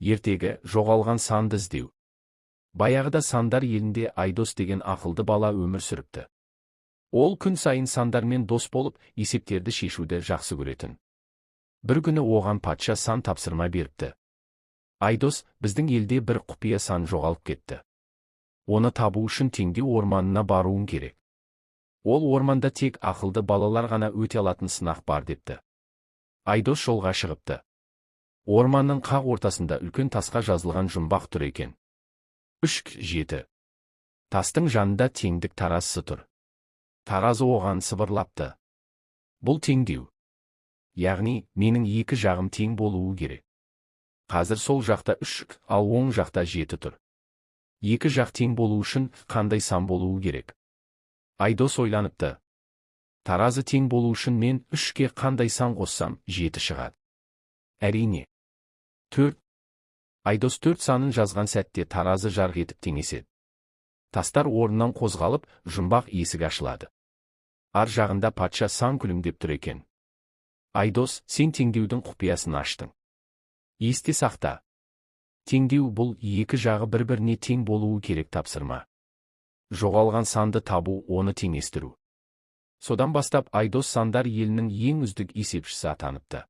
Ертегі жоғалған санды іздеу. Баяғыда сандар елінде Айдос деген ақылды бала өмір сүріпті. Ол күн сайын сандармен дос болып, есептерді шешуді жақсы көретін. Бір күні оған патша сан тапсырма беріпті. Айдос, біздің елде бір құпия сан жоғалып кетті. Оны табу үшін Теңдеу орманына баруың керек. Ол орманда тек ақылды балалар ғана өте алатын сынақ бар депті. Айдос жолға шығыпты. Орманның қақ ортасында үлкен тасқа жазылған жұмбақ тұр екен. 3-7. Тастың жанында теңдік таразысы тұр. Таразы оған сыбырлапты. Бұл теңдеу. Яғни, менің екі жағым тең болуы керек. Қазір сол жақта 3, ал оң жақта 7 тұр. Екі жақ тең болу үшін қандай сан болуы керек? Айдос ойланыпты. Таразы тең болу үшін мен 3-ке қандай сан қоссам 7 шығады. Әрине. 4. Айдос 4 санын жазған сәтте таразы жарқ етіп теңеседі. Тастар орнынан қозғалып, жұмбақ есік ашылады. Ар жағында патша сан күлімдеп тұр екен. Айдос, сен теңдеудің құпиясын аштың. Есте сақта. Теңдеу бұл екі жағы бір-біріне тең болуы керек тапсырма. Жоғалған санды табу, оны теңестіру. Содан бастап Айдос сандар елінің ең үздік есепшісі атаныпты.